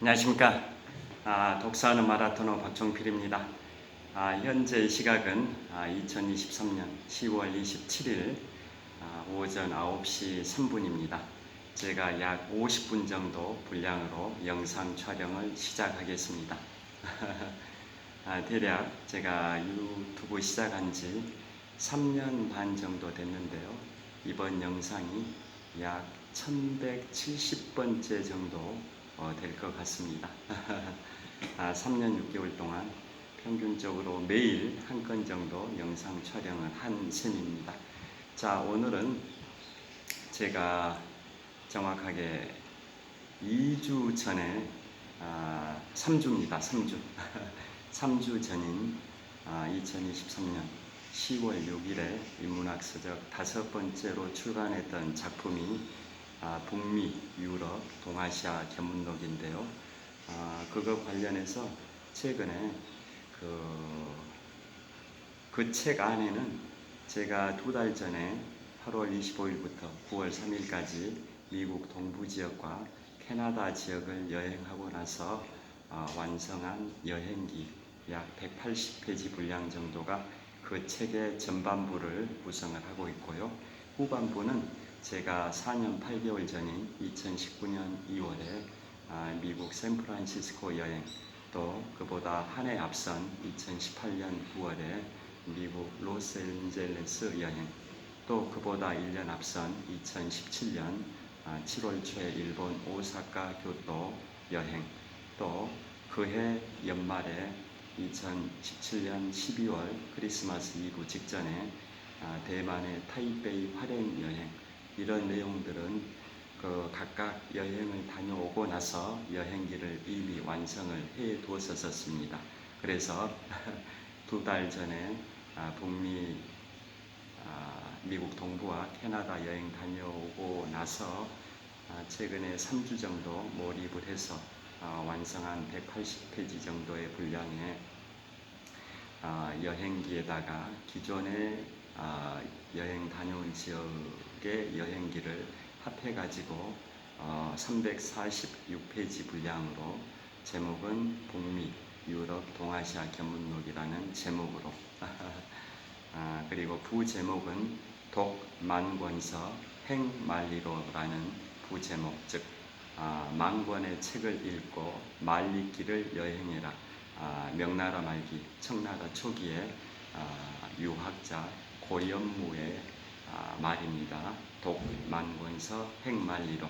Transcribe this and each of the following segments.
안녕하십니까. 독서하는 마라토너 박종필입니다. 현재 시각은 2023년 10월 27일 오전 9시 3분입니다. 제가 약 50분 정도 분량으로 영상 촬영을 시작하겠습니다. 대략 제가 유튜브 시작한 지 3년 반 정도 됐는데요. 이번 영상이 약 1170번째 정도 될 것 같습니다. 3년 6개월 동안 평균적으로 매일 한 건 정도 영상 촬영을 한 셈입니다. 자, 오늘은 제가 정확하게 2주 전에 3주입니다. 3주 3주 전인 2023년 10월 6일에 인문학서적 5번째로 출간했던 작품이 북미, 유럽, 동아시아 견문록인데요. 그거 관련해서 최근에 그 책 안에는 제가 2달 전에 8월 25일부터 9월 3일까지 미국 동부 지역과 캐나다 지역을 여행하고 나서 완성한 여행기 약 180페이지 분량 정도가 그 책의 전반부를 구성을 하고 있고요. 후반부는 제가 4년 8개월 전인 2019년 2월에 미국 샌프란시스코 여행, 또 그보다 한 해 앞선 2018년 9월에 미국 로스앤젤레스 여행, 또 그보다 1년 앞선 2017년 7월 초에 일본 오사카 교토 여행, 또 그해 연말에 2017년 12월 크리스마스 이브 직전에 대만의 타이베이 활행 여행, 이런 내용들은 각각 여행을 다녀오고 나서 여행기를 이미 완성을 해 두었었습니다. 그래서 2달 전에 북미 미국 동부와 캐나다 여행 다녀오고 나서 최근에 3주 정도 몰입을 해서 완성한 180페이지 정도의 분량의 여행기에다가 기존의 여행 다녀온 지역의 여행기를 합해가지고 346페이지 분량으로, 제목은 북미, 유럽, 동아시아 견문록이라는 제목으로 그리고 부제목은 독만권서 행만리로라는 부제목, 즉 만권의 책을 읽고 말리길을 여행해라. 명나라 말기, 청나라 초기에 유학자 고연무의 말입니다. 독만권서 행만리로,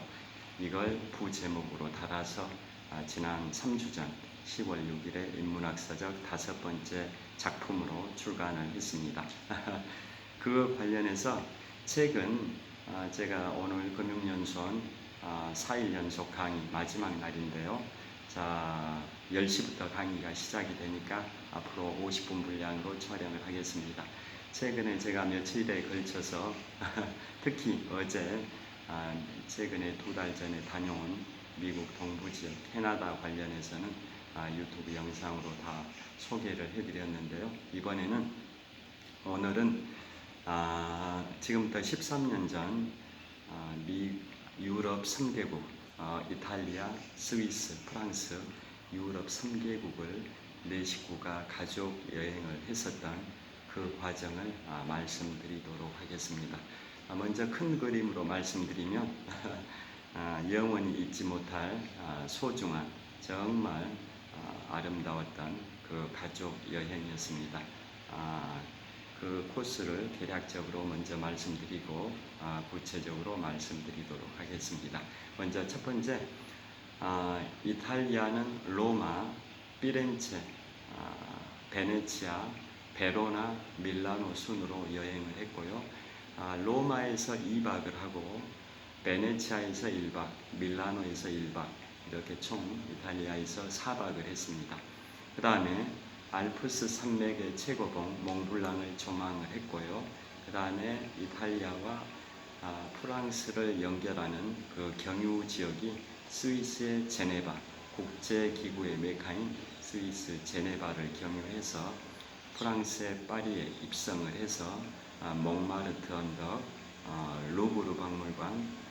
이걸 부제목으로 달아서 지난 3주 전 10월 6일에 인문학서적 5번째 작품으로 출간을 했습니다. 그 관련해서 책은 제가 오늘 금융연수원 4일 연속 강의 마지막 날인데요. 자, 10시부터 강의가 시작이 되니까 앞으로 50분 분량으로 촬영을 하겠습니다. 최근에 제가 며칠에 걸쳐서 특히 어제 최근에 2달 전에 다녀온 미국 동부지역 캐나다 관련해서는 유튜브 영상으로 다 소개를 해드렸는데요. 이번에는 오늘은 지금부터 13년 전 유럽 3개국 이탈리아, 스위스, 프랑스, 유럽 3개국을 내 식구가 가족 여행을 했었던 그 과정을 말씀드리도록 하겠습니다. 먼저 큰 그림으로 말씀드리면 영원히 잊지 못할 소중한, 정말 아름다웠던 그 가족 여행이었습니다. 그 코스를 대략적으로 먼저 말씀드리고 구체적으로 말씀드리도록 하겠습니다. 먼저 첫 번째, 이탈리아는 로마, 피렌체, 베네치아, 베로나, 밀라노 순으로 여행을 했고요. 로마에서 2박을 하고 베네치아에서 1박, 밀라노에서 1박, 이렇게 총 이탈리아에서 4박을 했습니다. 그 다음에 알프스 산맥의 최고봉 몽블랑을 조망을 했고요. 그 다음에 이탈리아와 프랑스를 연결하는 그 경유 지역이 스위스의 제네바, 국제기구의 메카인 스위스 제네바를 경유해서 프랑스의 파리에 입성을 해서 몽마르트 언덕, 루브르 박물관,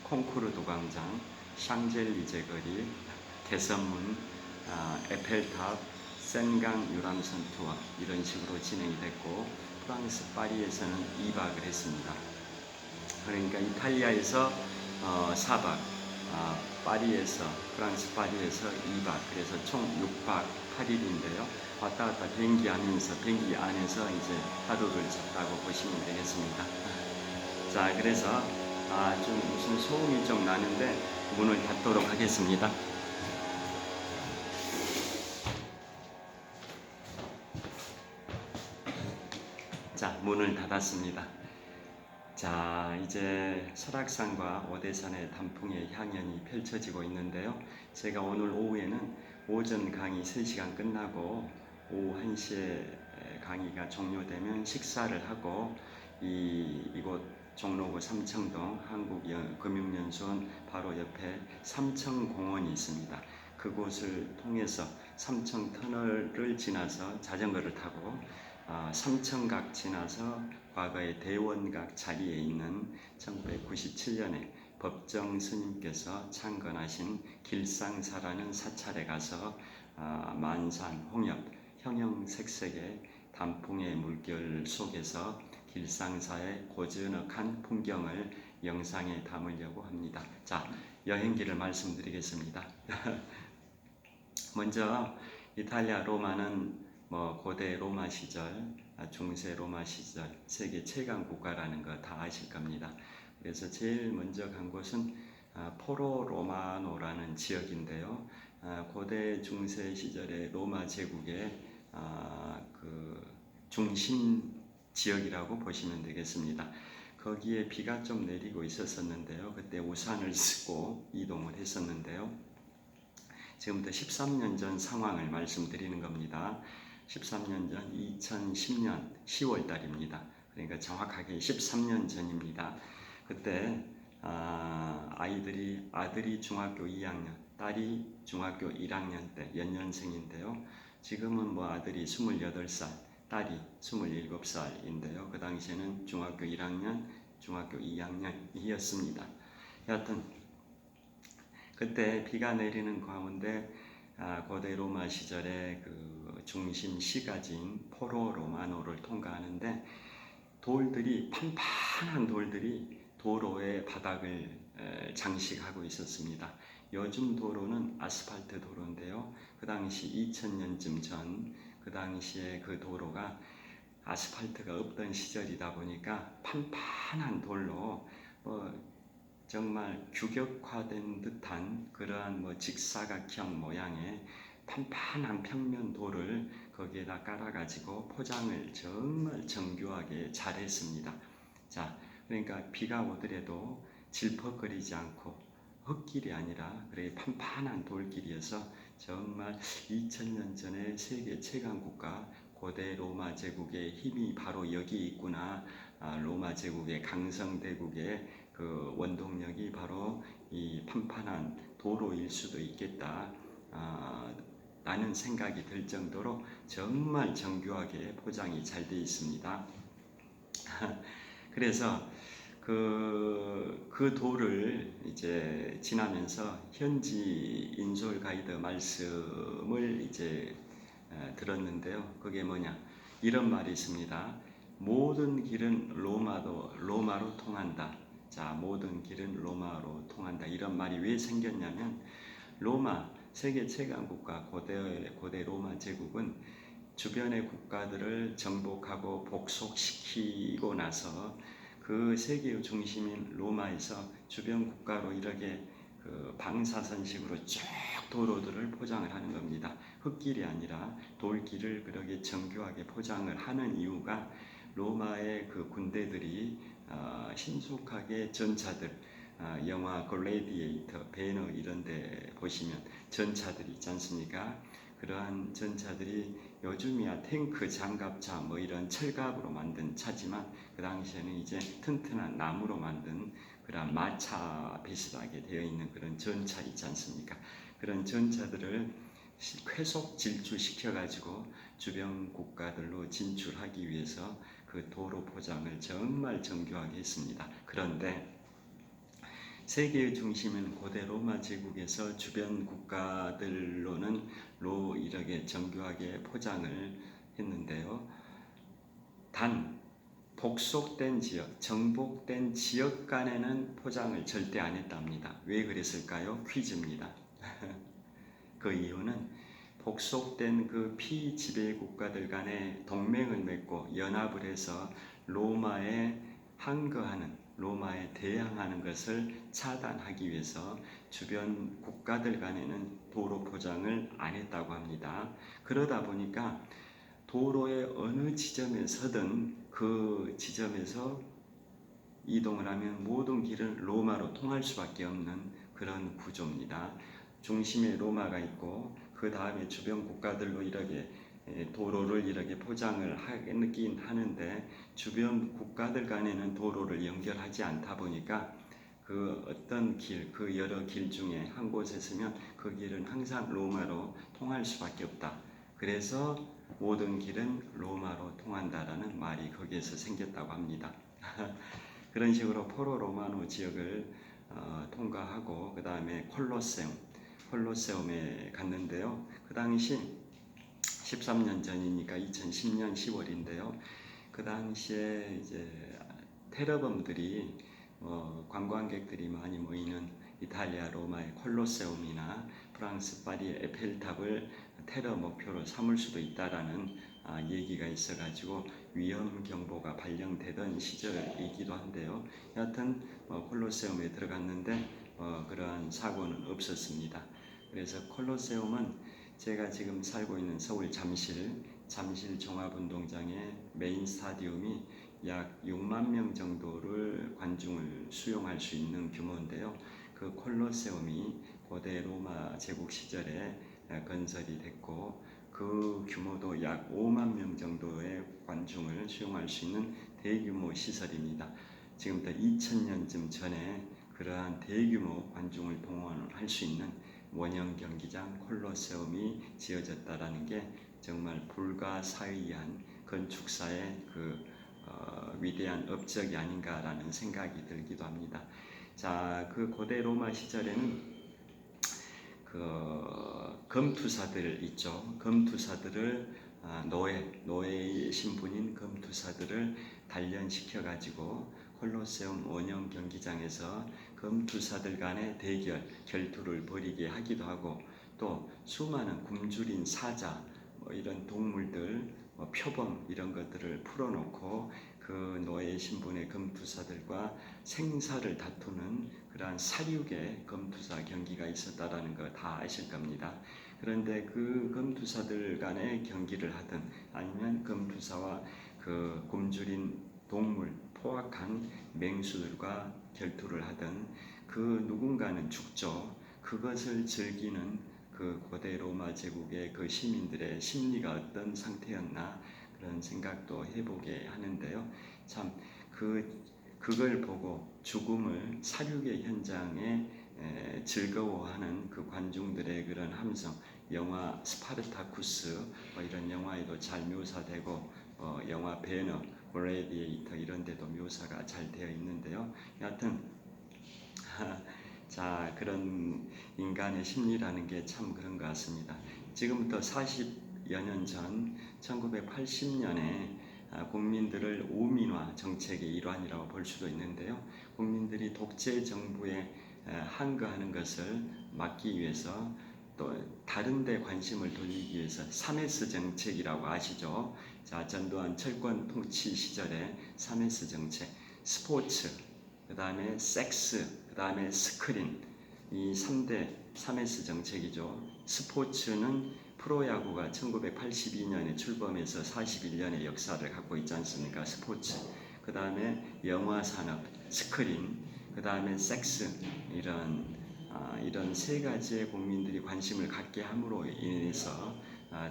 콩쿠르드 광장, 샹젤리제 거리, 개선문, 에펠탑, 센강 유람선 투어 이런 식으로 진행이 됐고 프랑스 파리에서는 2박을 했습니다. 그러니까 이탈리아에서 4박, 파리에서 프랑스 파리에서 2박, 그래서 총 6박 8일인데요. 왔다 갔다 비행기 안에서 이제 하루를 잤다고 보시면 되겠습니다. 자, 그래서 좀 무슨 소음이 좀 나는데 문을 닫도록 하겠습니다. 자, 문을 닫았습니다. 자, 이제 설악산과 오대산의 단풍의 향연이 펼쳐지고 있는데요. 제가 오늘 오후에는 오전 강의 3시간 끝나고 오후 1시에 강의가 종료되면 식사를 하고 이곳 종로구 삼청동 한국금융연수원 바로 옆에 삼청공원이 있습니다. 그곳을 통해서 삼청터널을 지나서 자전거를 타고 삼청각 지나서 과거의 대원각 자리에 있는 1997년에 법정 스님께서 창건하신 길상사라는 사찰에 가서 만산, 홍엽, 형형색색의 단풍의 물결 속에서 길상사의 고즈넉한 풍경을 영상에 담으려고 합니다. 자, 여행기를 말씀드리겠습니다. 먼저 이탈리아 로마는 고대 로마 시절, 중세 로마 시절 세계 최강 국가라는 거 다 아실 겁니다. 그래서 제일 먼저 간 곳은 포로 로마노라는 지역인데요. 고대 중세 시절의 로마 제국의 그 중심 지역이라고 보시면 되겠습니다. 거기에 비가 좀 내리고 있었는데요. 그때 우산을 쓰고 이동을 했었는데요. 지금부터 13년 전 상황을 말씀드리는 겁니다. 13년 전 2010년 10월 달입니다. 그러니까 정확하게 13년 전입니다. 그때 아들이 중학교 2학년, 딸이 중학교 1학년 때 연년생인데요. 지금은 아들이 28살, 딸이 27살인데요. 그 당시에는 중학교 1학년, 중학교 2학년이었습니다. 여하튼 그때 비가 내리는 가운데 고대 로마 시절의 그 중심 시가지인 포로 로마노를 통과하는데 판판한 돌들이 도로의 바닥을 장식하고 있었습니다. 요즘 도로는 아스팔트 도로인데요. 그 당시 2000년쯤 전, 그 당시에 그 도로가 아스팔트가 없던 시절이다 보니까 판판한 돌로 정말 규격화된 듯한 그러한 직사각형 모양의 판판한 평면 돌을 거기에다 깔아가지고 포장을 정말 정교하게 잘했습니다. 자, 그러니까 비가 오더라도 질퍽거리지 않고 흙길이 아니라 그렇게 판판한 돌길이어서 정말 2000년 전에 세계 최강 국가 고대 로마 제국의 힘이 바로 여기 있구나. 로마 제국의 강성대국의 그 원동력이 바로 이 판판한 도로일 수도 있겠다. 라는 생각이 들 정도로 정말 정교하게 포장이 잘 되어 있습니다. 그래서 그 도를 이제 지나면서 현지 인솔 가이드 말씀을 이제 들었는데요. 그게 뭐냐? 이런 말이 있습니다. 모든 길은 로마로 통한다. 자, 모든 길은 로마로 통한다. 이런 말이 왜 생겼냐면 로마 세계 최강 국가 고대 로마 제국은 주변의 국가들을 정복하고 복속시키고 나서 그 세계의 중심인 로마에서 주변 국가로 이렇게 그 방사선식으로 쭉 도로들을 포장을 하는 겁니다. 흙길이 아니라 돌길을 그렇게 정교하게 포장을 하는 이유가 로마의 그 군대들이 신속하게 전차들, 영화 글래디에이터, 배너 이런 데 보시면 전차들이 있지 않습니까? 그러한 전차들이 요즘이야 탱크, 장갑차 이런 철갑으로 만든 차지만 그 당시에는 이제 튼튼한 나무로 만든 그런 마차 비슷하게 되어 있는 그런 전차 있지 않습니까? 그런 전차들을 쾌속 질주시켜 가지고 주변 국가들로 진출하기 위해서 그 도로 포장을 정말 정교하게 했습니다. 그런데 세계의 중심은 고대 로마 제국에서 주변 국가들로는 이렇게 정교하게 포장을 했는데요. 단 복속된 지역, 정복된 지역 간에는 포장을 절대 안 했답니다. 왜 그랬을까요? 퀴즈입니다. 그 이유는 복속된 그 피지배 국가들 간에 동맹을 맺고 연합을 해서 로마에 항거하는, 로마에 대항하는 것을 차단하기 위해서 주변 국가들 간에는 도로 포장을 안 했다고 합니다. 그러다 보니까 도로의 어느 지점에 서든 그 지점에서 이동을 하면 모든 길은 로마로 통할 수밖에 없는 그런 구조입니다. 중심에 로마가 있고 그 다음에 주변 국가들로 이렇게 도로를 이렇게 포장을 하긴 하는데 주변 국가들 간에는 도로를 연결하지 않다 보니까 그 어떤 길, 그 여러 길 중에 한 곳에 서면 그 길은 항상 로마로 통할 수밖에 없다. 그래서 모든 길은 로마로 통한다라는 말이 거기에서 생겼다고 합니다. 그런 식으로 포로 로마노 지역을 통과하고 그 다음에 콜로세움에 갔는데요. 그 당시 13년 전이니까 2010년 10월인데요. 그 당시에 이제 테러범들이 관광객들이 많이 모이는 이탈리아 로마의 콜로세움이나 프랑스 파리의 에펠탑을 테러 목표로 삼을 수도 있다라는 얘기가 있어가지고 위험 경보가 발령되던 시절이기도 한데요. 여하튼 콜로세움에 들어갔는데 그러한 사고는 없었습니다. 그래서 콜로세움은 제가 지금 살고 있는 서울 잠실 종합운동장의 메인 스타디움이 약 6만 명 정도를 관중을 수용할 수 있는 규모인데요. 그 콜로세움이 고대 로마 제국 시절에 건설이 됐고 그 규모도 약 5만 명 정도의 관중을 수용할 수 있는 대규모 시설입니다. 지금부터 2000년쯤 전에 그러한 대규모 관중을 동원할 수 있는 원형 경기장 콜로세움이 지어졌다라는 게 정말 불가사의한 건축사의 위대한 업적이 아닌가라는 생각이 들기도 합니다. 자, 그 고대 로마 시절에는 그 검투사들 있죠. 검투사들을 노예의 신분인 검투사들을 단련시켜 가지고 콜로세움 원형 경기장에서 검투사들 간의 결투를 벌이게 하기도 하고 또 수많은 굶주린 사자 이런 동물들 표범 이런 것들을 풀어놓고 그 노예 신분의 검투사들과 생사를 다투는 그러한 사륙의 검투사 경기가 있었다라는 거 다 아실 겁니다. 그런데 그 검투사들 간의 경기를 하든 아니면 검투사와 그 굶주린 동물 포악한 맹수들과 결투를 하든 그 누군가는 죽죠. 그것을 즐기는 그 고대 로마 제국의 그 시민들의 심리가 어떤 상태였나 그런 생각도 해보게 하는데요. 참 그걸 보고 죽음을 사륙의 현장에 즐거워하는 그 관중들의 그런 함성, 영화 스파르타쿠스 이런 영화에도 잘 묘사되고 영화 배너, 글래디에이터 이런 데도 묘사가 잘 되어 있는데요. 여하튼 자, 그런 인간의 심리라는 게 참 그런 것 같습니다. 지금부터 40여 년 전 1980년에 국민들을 우민화 정책의 일환이라고 볼 수도 있는데요. 국민들이 독재 정부에 항거하는 것을 막기 위해서 또 다른 데 관심을 돌리기 위해서 3S 정책이라고 아시죠? 자, 전두환 철권 통치 시절에 3S 정책, 스포츠, 그 다음에 섹스, 그 다음에 스크린, 이 3대 3S 정책이죠. 스포츠는 프로야구가 1982년에 출범해서 41년의 역사를 갖고 있지 않습니까? 스포츠. 그 다음에 영화 산업, 스크린, 그 다음에 섹스, 이런 세 가지의 국민들이 관심을 갖게 함으로 인해서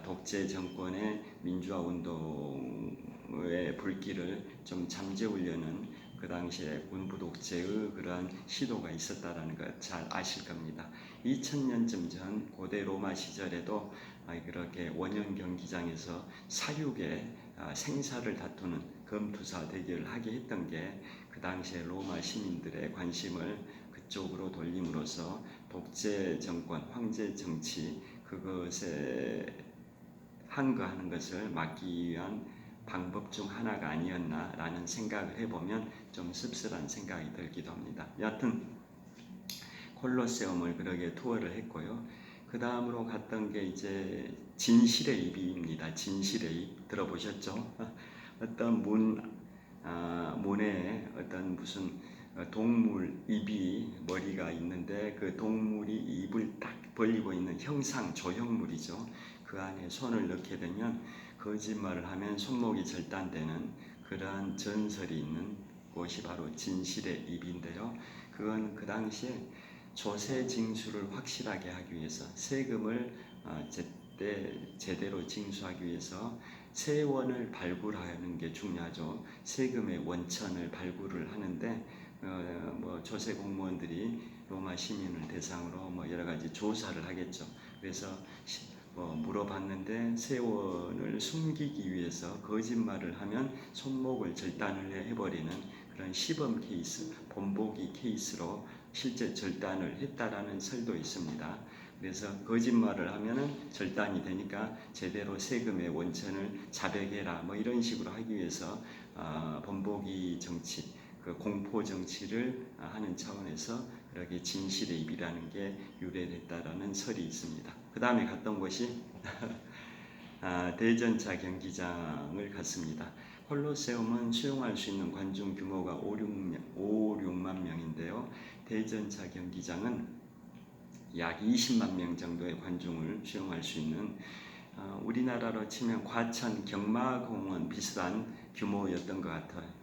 독재 정권의 민주화 운동의 불길을 좀 잠재우려는 그 당시에 군부 독재의 그러한 시도가 있었다라는 것 잘 아실 겁니다. 2000년쯤 전 고대 로마 시절에도 그렇게 원형 경기장에서 사육의 생사를 다투는 검투사 대결을 하게 했던 게 그 당시에 로마 시민들의 관심을 쪽으로 돌림으로써 독재 정권, 황제 정치 그것에 항거하는 것을 막기 위한 방법 중 하나가 아니었나라는 생각을 해보면 좀 씁쓸한 생각이 들기도 합니다. 여하튼 콜로세움을 그렇게 투어를 했고요. 그 다음으로 갔던 게 이제 진실의 입입니다. 진실의 입 들어보셨죠? 어떤 문에 어떤 무슨 동물 입이 머리가 있는데 그 동물이 입을 딱 벌리고 있는 형상 조형물이죠. 그 안에 손을 넣게 되면 거짓말을 하면 손목이 절단되는 그러한 전설이 있는 곳이 바로 진실의 입인데요. 그건 그 당시에 조세 징수를 확실하게 하기 위해서 세금을 제대로 징수하기 위해서 세원을 발굴하는 게 중요하죠. 세금의 원천을 발굴을 하는데 조세 공무원들이 로마 시민을 대상으로 여러 가지 조사를 하겠죠. 그래서 물어봤는데 세원을 숨기기 위해서 거짓말을 하면 손목을 절단을 해버리는 그런 시범 케이스, 본보기 케이스로 실제 절단을 했다라는 설도 있습니다. 그래서 거짓말을 하면은 절단이 되니까 제대로 세금의 원천을 자백해라 이런 식으로 하기 위해서 본보기 정치, 그 공포 정치를 하는 차원에서 그렇게 진실의 입이라는 게 유래됐다라는 설이 있습니다. 그 다음에 갔던 곳이 대전차 경기장을 갔습니다. 콜로세움은 수용할 수 있는 관중 규모가 5, 6만 명인데요. 대전차 경기장은 약 20만 명 정도의 관중을 수용할 수 있는 우리나라로 치면 과천 경마공원 비슷한 규모였던 것 같아요.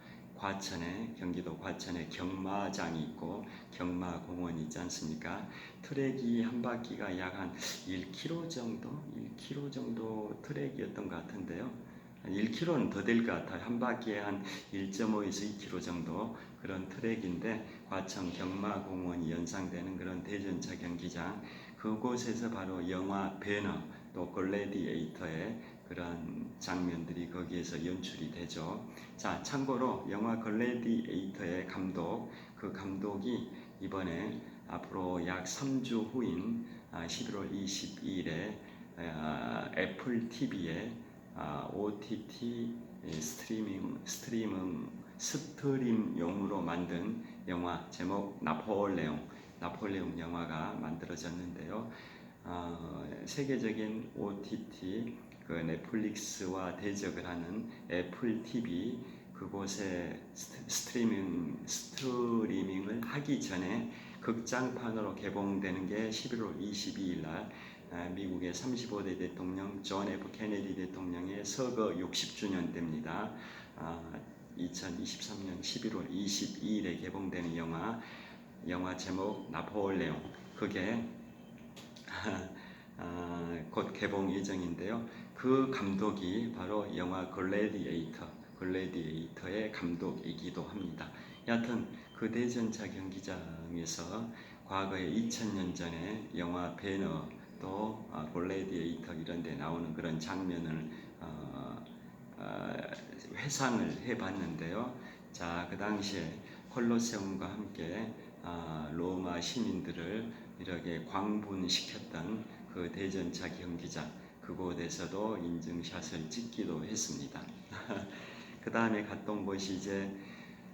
경기도 과천에 경마장이 있고 경마공원이 있지 않습니까? 트랙이 한 바퀴가 약 한 1km 정도 트랙이었던 것 같은데요. 1km는 더 될 것 같아요. 한 바퀴에 한 1.5에서 2km 정도 그런 트랙인데 과천 경마공원이 연상되는 그런 대전차 경기장 그곳에서 바로 영화 배너 또 글래디에이터의 그런 장면들이 거기에서 연출이 되죠. 자, 참고로 영화 글래디에이터의 그 감독이 이번에 앞으로 약 3주 후인 11월 22일에 애플 TV에 OTT 스트림용으로 만든 영화 제목 나폴레옹 영화가 만들어졌는데요. 세계적인 OTT 그 넷플릭스와 대적을 하는 애플 TV 그곳에 스트리밍을 하기 전에 극장판으로 개봉되는 게 11월 22일 날 미국의 35대 대통령 존 F 케네디 대통령의 서거 60주년 됩니다. 2023년 11월 22일에 개봉되는 영화 제목 나폴레옹 그게 곧 개봉 예정인데요. 그 감독이 바로 영화 글래디에이터의 감독이기도 합니다. 여하튼 그 대전차 경기장에서 과거에 2000년 전에 영화 배너 또 글래디에이터 이런 데 나오는 그런 장면을 회상을 해봤는데요. 자, 그 당시에 콜로세움과 함께 로마 시민들을 이렇게 광분시켰던 그 대전차 경기장 그곳에서도 인증샷을 찍기도 했습니다. 그 다음에 갔던 곳이 이제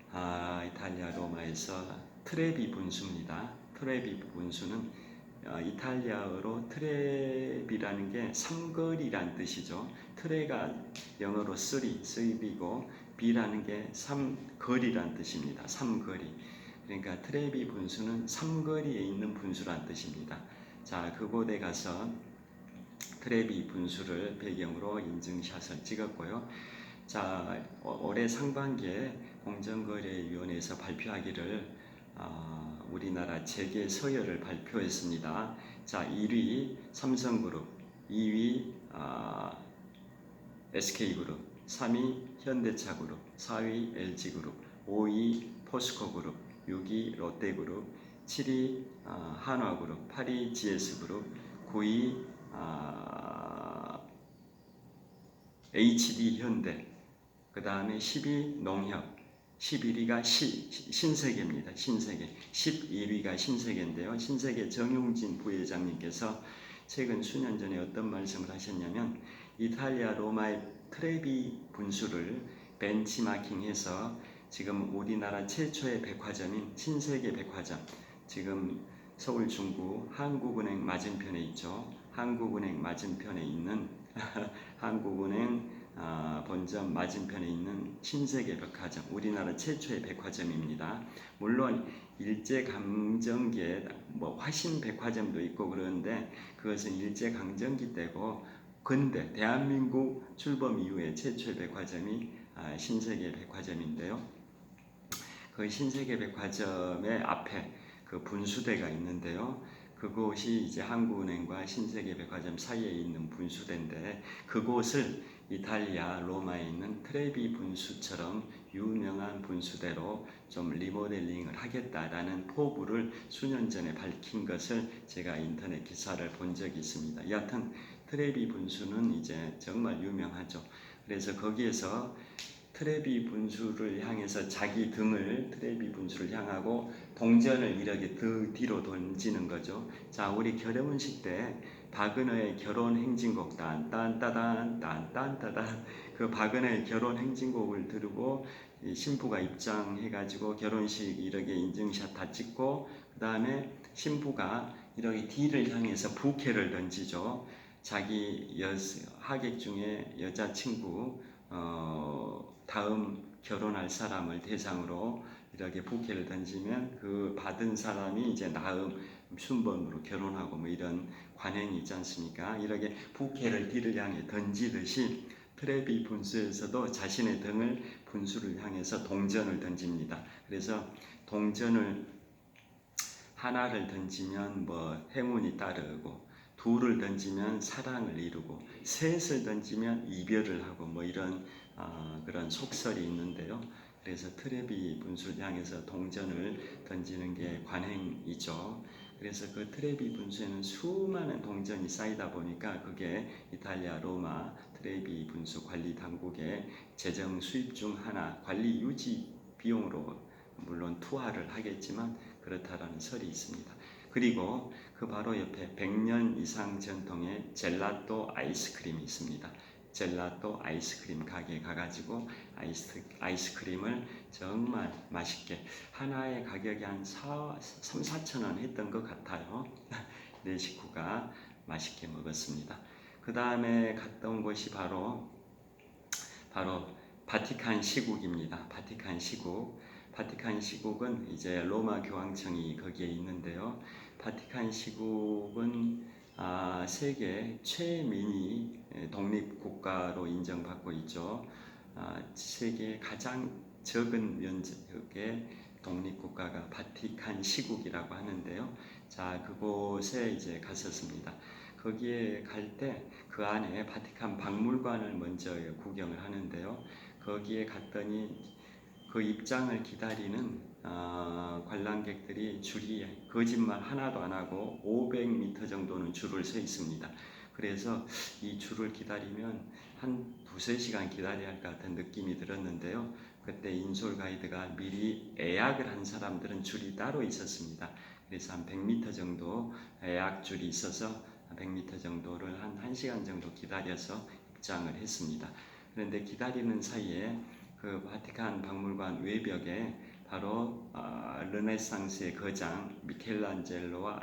이탈리아 로마에서 트레비 분수입니다. 트레비 분수는 이탈리아어로 트레비라는 게 삼거리란 뜻이죠. 트레가 영어로 3이고 비라는 게 삼거리란 뜻입니다. 삼거리. 그러니까 트레비 분수는 삼거리에 있는 분수란 뜻입니다. 자, 그곳에 가서 트레비 분수를 배경으로 인증샷을 찍었고요. 자, 올해 상반기에 공정거래위원회에서 발표하기를 우리나라 재계 서열을 발표했습니다. 자, 1위 삼성그룹, 2위 SK그룹, 3위 현대차그룹, 4위 LG그룹, 5위 포스코그룹, 6위 롯데그룹, 7위 한화그룹, 8위 GS그룹, 9위 HD현대, 그 다음에 10위 농협, 11위가 신세계입니다. 신세계. 11위가 신세계인데요. 신세계 정용진 부회장님께서 최근 수년 전에 어떤 말씀을 하셨냐면 이탈리아 로마의 트레비 분수를 벤치마킹해서 지금 우리나라 최초의 백화점인 신세계 백화점, 지금 서울 중구 한국은행 맞은편에 있죠. 한국은행 맞은편에 있는 한국은행 본점 맞은편에 있는 신세계 백화점, 우리나라 최초의 백화점입니다. 물론 일제강점기에 화신 백화점도 있고 그러는데 그것은 일제강점기 때고, 근대 대한민국 출범 이후에 최초의 백화점이 신세계 백화점인데요. 그 신세계 백화점의 앞에 그 분수대가 있는데요. 그곳이 이제 한국은행과 신세계 백화점 사이에 있는 분수대인데, 그곳을 이탈리아 로마에 있는 트레비 분수처럼 유명한 분수대로 좀 리모델링을 하겠다라는 포부를 수년 전에 밝힌 것을 제가 인터넷 기사를 본 적이 있습니다. 여하튼 트레비 분수는 이제 정말 유명하죠. 그래서 거기에서 트레비 분수를 향해서 자기 등을 트레비 분수를 향하고 동전을 이렇게 뒤로 던지는 거죠. 자, 우리 결혼식 때 박은호의 결혼 행진곡 딴딴따단 딴딴따단, 그 박은호의 결혼 행진곡을 들고 신부가 입장해가지고 결혼식 이렇게 인증샷 다 찍고, 그 다음에 신부가 이렇게 뒤를 향해서 부케를 던지죠. 자기 하객 중에 여자친구 다음 결혼할 사람을 대상으로 이렇게 부케를 던지면 그 받은 사람이 이제 다음 순번으로 결혼하고 뭐 이런 관행이 있지 않습니까? 이렇게 부케를 뒤를 향해 던지듯이 트레비 분수에서도 자신의 등을 분수를 향해서 동전을 던집니다. 그래서 동전을 하나를 던지면 뭐 행운이 따르고, 둘을 던지면 사랑을 이루고, 셋을 던지면 이별을 하고 뭐 이런 그런 속설이 있는데요. 그래서 트레비 분수를 향해서 동전을 던지는 게 관행이죠. 그래서 그 트레비 분수에는 수많은 동전이 쌓이다 보니까 그게 이탈리아 로마 트레비 분수 관리 당국의 재정 수입 중 하나, 관리 유지 비용으로 물론 투하를 하겠지만 그렇다라는 설이 있습니다. 그리고 그 바로 옆에 100년 이상 전통의 젤라또 아이스크림이 있습니다. 젤라또 아이스크림 가게에 가가지고 아이스크림을 정말 맛있게, 하나의 가격이 한 3, 4천 원 했던 것 같아요. 내 식구가 맛있게 먹었습니다. 그 다음에 갔다 온 곳이 바로 바티칸 시국입니다. 바티칸 시국. 바티칸 시국은 이제 로마 교황청이 거기에 있는데요. 바티칸 시국은 세계 최민희 독립국가로 인정받고 있죠. 세계 가장 적은 면적의 독립국가가 바티칸 시국이라고 하는데요. 자, 그곳에 이제 갔었습니다. 거기에 갈 때 그 안에 바티칸 박물관을 먼저 구경을 하는데요. 거기에 갔더니 그 입장을 기다리는 관람객들이 줄이 거짓말 하나도 안 하고 500m 정도는 줄을 서 있습니다. 그래서 이 줄을 기다리면 한 두세 시간 기다려야 할 것 같은 느낌이 들었는데요. 그때 인솔 가이드가 미리 예약을 한 사람들은 줄이 따로 있었습니다. 그래서 한 100m 정도 예약 줄이 있어서 100m 정도를 한 1시간 정도 기다려서 입장을 했습니다. 그런데 기다리는 사이에 그 바티칸 박물관 외벽에 바로 르네상스의 거장 미켈란젤로와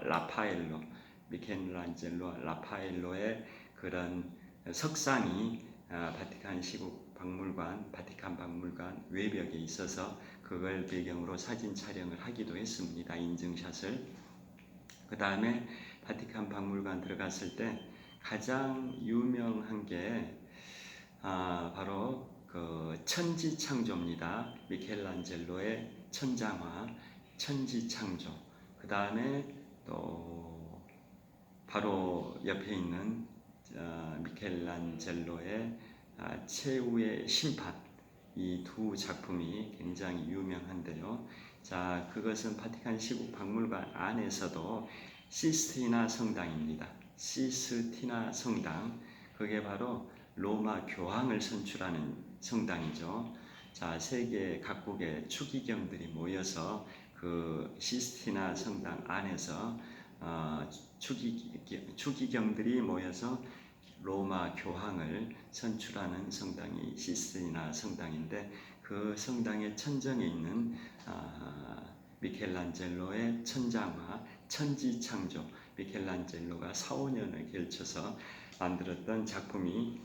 라파엘로의 그런 석상이 바티칸 시국 박물관, 바티칸 박물관 외벽에 있어서 그걸 배경으로 사진 촬영을 하기도 했습니다. 인증샷을. 그 다음에 바티칸 박물관 들어갔을 때 가장 유명한 게 바로 그 천지창조입니다. 미켈란젤로의 천장화, 천지창조. 그 다음에 또 바로 옆에 있는 미켈란젤로의 최후의 심판, 이 두 작품이 굉장히 유명한데요. 자, 그것은 바티칸 시국 박물관 안에서도 시스티나 성당입니다. 시스티나 성당, 그게 바로 로마 교황을 선출하는 성당이죠. 자, 세계 각국의 추기경들이 모여서 그 시스티나 성당 안에서 추기경들이 모여서 로마 교황을 선출하는 성당이 시스티나 성당인데, 그 성당의 천정에 있는 미켈란젤로의 천장화 천지창조, 미켈란젤로가 4, 5년을 걸쳐서 만들었던 작품이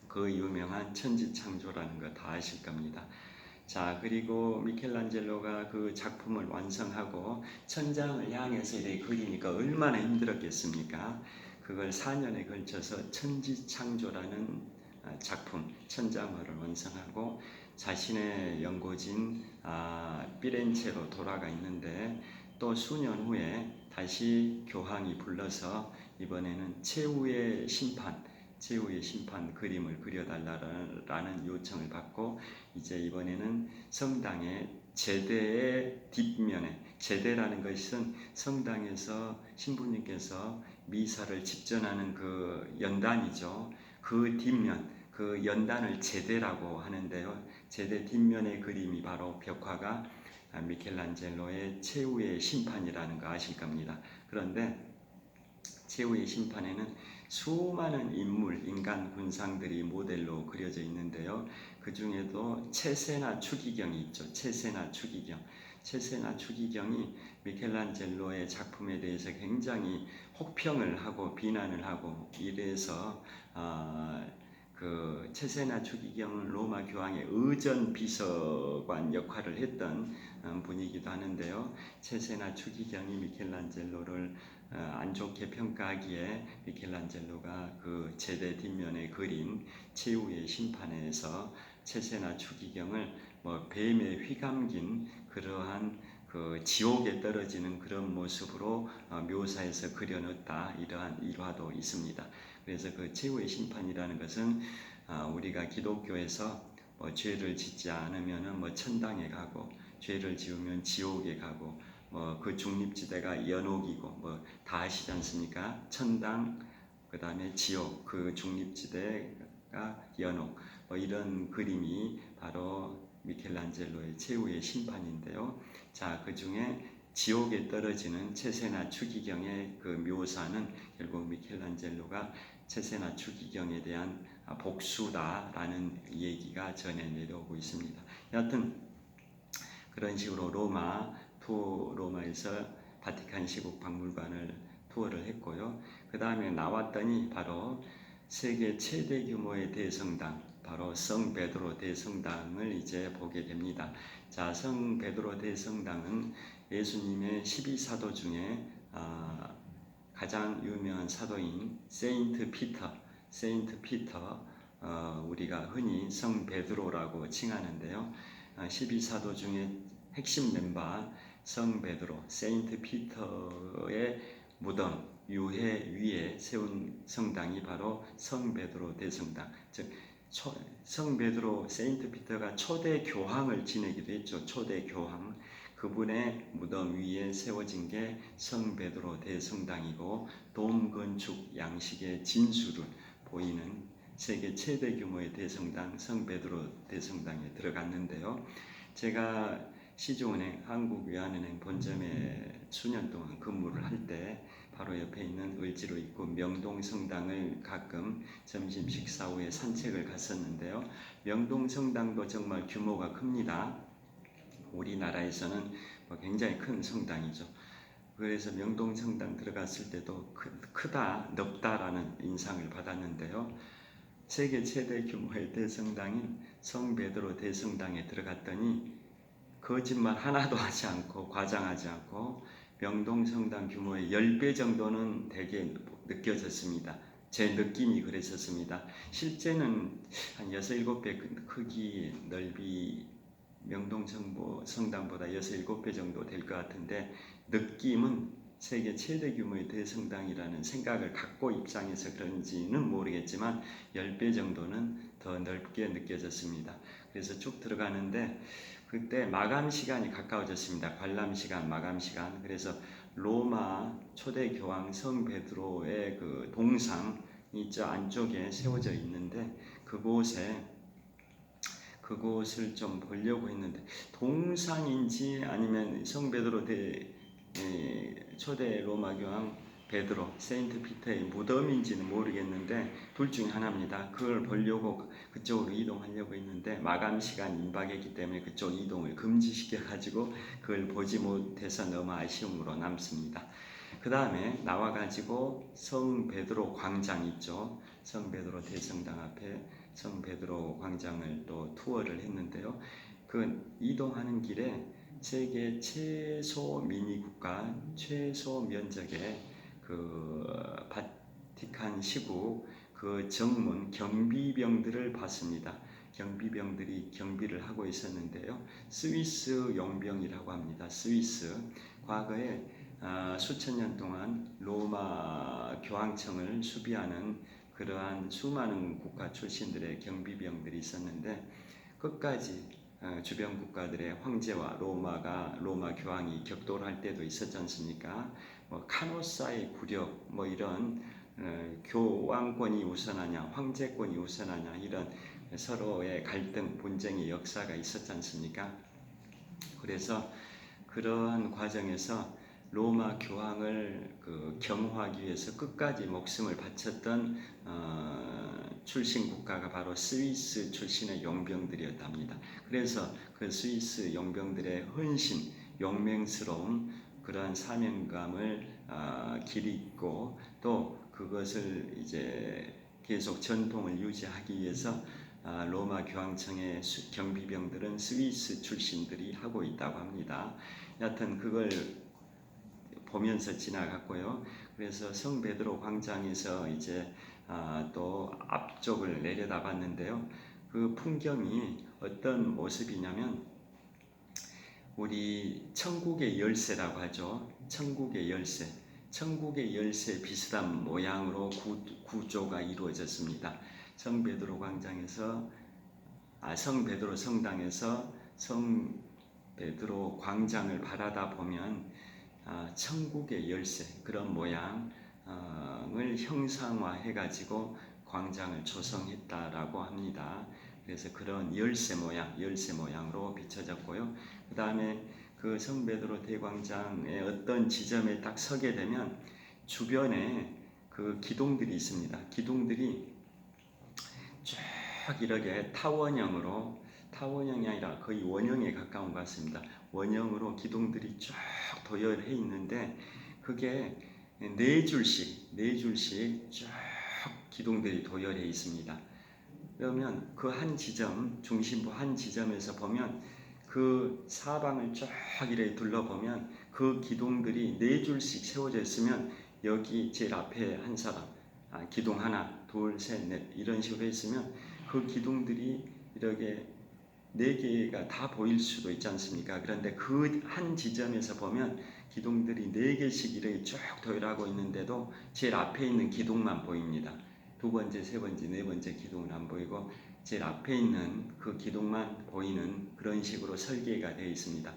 그 유명한 천지창조라는 거 다 아실 겁니다. 자, 그리고 미켈란젤로가 그 작품을 완성하고 천장을 향해서 이렇게 그리니까 얼마나 힘들었겠습니까? 그걸 4년에 걸쳐서 천지창조라는 작품, 천장화를 완성하고 자신의 연고진 피렌체로 돌아가 있는데, 또 수년 후에 다시 교황이 불러서 이번에는 최후의 심판 그림을 그려달라는 요청을 받고, 이제 이번에는 성당의 제대의 뒷면에, 제대라는 것은 성당에서 신부님께서 미사를 집전하는 그 연단이죠. 그 뒷면, 그 연단을 제대라고 하는데요. 제대 뒷면의 그림이 바로 벽화가 미켈란젤로의 최후의 심판이라는 거 아실 겁니다. 그런데 최후의 심판에는 수많은 인간 군상들이 모델로 그려져 있는데요. 그 중에도 체세나 추기경이 있죠. 체세나 추기경이 미켈란젤로의 작품에 대해서 굉장히 혹평을 하고 비난을 하고 이래서 그 체세나 추기경은 로마 교황의 의전 비서관 역할을 했던 분이기도 하는데요. 체세나 추기경이 미켈란젤로를 안 좋게 평가하기에 미켈란젤로가 그 제대 뒷면에 그린 최후의 심판에서 체세나 추기경을 뱀에 휘감긴 그러한 그 지옥에 떨어지는 그런 모습으로 묘사해서 그려놓았다, 이러한 일화도 있습니다. 그래서 그 최후의 심판이라는 것은 우리가 기독교에서 죄를 짓지 않으면 천당에 가고, 죄를 지으면 지옥에 가고, 그 중립지대가 연옥이고 다 아시지 않습니까? 천당, 그 다음에 지옥, 그 중립지대가 연옥, 이런 그림이 바로 미켈란젤로의 최후의 심판인데요. 자, 그 중에 지옥에 떨어지는 체세나 추기경의 그 묘사는 결국 미켈란젤로가 체세나 추기경에 대한 복수다라는 얘기가 전해 내려오고 있습니다. 여하튼 그런 식으로 로마에서 바티칸 시국 박물관을 투어를 했고요. 그 다음에 나왔더니 바로 세계 최대 규모의 대성당, 바로 성 베드로 대성당을 이제 보게 됩니다. 자, 성 베드로 대성당은 예수님의 12사도 중에 가장 유명한 사도인 세인트 피터, 우리가 흔히 성 베드로라고 칭하는데요. 12사도 중에 핵심 멤버 성 베드로, 세인트 피터의 무덤 유해 위에 세운 성당이 바로 성 베드로 대성당, 즉 성 베드로, 세인트 피터가 초대 교황을 지내기도 했죠. 초대 교황, 그분의 무덤 위에 세워진 게 성 베드로 대성당이고, 돔 건축 양식의 진수를 보이는 세계 최대 규모의 대성당 성 베드로 대성당에 들어갔는데요. 제가 시중은행 한국외환은행 본점에 수년 동안 근무를 할 때 바로 옆에 있는 을지로 있고 명동성당을 가끔 점심 식사 후에 산책을 갔었는데요. 명동성당도 정말 규모가 큽니다. 우리나라에서는 굉장히 큰 성당이죠. 그래서 명동성당 들어갔을 때도 크다, 넓다라는 인상을 받았는데요. 세계 최대 규모의 대성당인 성 베드로 대성당에 들어갔더니 거짓말 하나도 하지 않고, 과장하지 않고 명동성당 규모의 10배 정도는 되게 느껴졌습니다. 제 느낌이 그랬었습니다. 실제는 한 6, 7배 크기, 넓이 명동성당보다 6, 7배 정도 될 것 같은데, 느낌은 세계 최대 규모의 대성당이라는 생각을 갖고 입장해서 그런지는 모르겠지만 10배 정도는 더 넓게 느껴졌습니다. 그래서 쭉 들어가는데 그때 마감 시간이 가까워졌습니다. 관람 시간, 마감 시간. 그래서 로마 초대 교황 성 베드로의 그 동상이 저 안쪽에 세워져 있는데, 그곳에 그 그곳을 좀 보려고 했는데 동상인지 아니면 성 베드로 초대 로마 교황 베드로 세인트 피터의 무덤인지는 모르겠는데 둘 중에 하나입니다. 그걸 보려고 그쪽으로 이동하려고 했는데 마감 시간 임박했기 때문에 그쪽 이동을 금지시켜 가지고 그걸 보지 못해서 너무 아쉬움으로 남습니다. 그 다음에 나와가지고 성 베드로 광장 있죠. 성 베드로 대성당 앞에 성 베드로 광장을 또 투어를 했는데요. 그 이동하는 길에 세계 최소 미니 국가, 최소 면적의 그 바티칸 시국 그 정문 경비병들을 봤습니다. 경비병들이 경비를 하고 있었는데요. 스위스 용병이라고 합니다. 스위스 과거에 수천 년 동안 로마 교황청을 수비하는 그러한 수많은 국가 출신들의 경비병들이 있었는데 끝까지 주변 국가들의 황제와 로마 교황이 격돌할 때도 있었지 않습니까? 카노사의 굴욕, 이런 교황권이 우선하냐, 황제권이 우선하냐 이런 서로의 갈등, 분쟁의 역사가 있었지 않습니까? 그래서 그러한 과정에서 로마 교황을 경호하기 위해서 끝까지 목숨을 바쳤던 출신 국가가 바로 스위스 출신의 용병들이었답니다. 그래서 그 스위스 용병들의 헌신, 용맹스러운 그러한 사명감을 기리고 또 그것을 이제 계속 전통을 유지하기 위해서 로마 교황청의 경비병들은 스위스 출신들이 하고 있다고 합니다. 여하튼 그걸 보면서 지나갔고요. 그래서 성 베드로 광장에서 이제 또 앞쪽을 내려다봤는데요. 그 풍경이 어떤 모습이냐면 우리 천국의 열쇠라고 하죠. 천국의 열쇠. 천국의 열쇠 비슷한 모양으로 구조가 이루어졌습니다. 성 베드로 광장에서 성 베드로 성당에서 성 베드로 광장을 바라다 보면 천국의 열쇠 그런 모양을 형상화해 가지고 광장을 조성했다라고 합니다. 그래서 그런 열쇠 모양으로 비춰졌고요. 그 다음에 그 성 베드로 대광장의 어떤 지점에 딱 서게 되면 주변에 그 기둥들이 있습니다. 기둥들이 쭉 이렇게 타원형이 아니라 거의 원형에 가까운 것 같습니다. 원형으로 기둥들이 쭉 도열해 있는데 그게 네 줄씩 쭉 기둥들이 도열해 있습니다. 그러면 그 한 지점, 중심부 한 지점에서 보면 그 사방을 쫙 이렇게 둘러보면 그 기둥들이 네 줄씩 세워져 있으면 여기 제일 앞에 한 사람, 기둥 하나, 둘, 셋, 넷 이런 식으로 있으면 그 기둥들이 이렇게 네 개가 다 보일 수도 있지 않습니까? 그런데 그 한 지점에서 보면 기둥들이 네 개씩 이렇게 쭉 도열하고 있는데도 제일 앞에 있는 기둥만 보입니다. 두 번째, 세 번째, 네 번째 기둥은 안 보이고 제일 앞에 있는 그 기둥만 보이는 그런 식으로 설계가 되어 있습니다.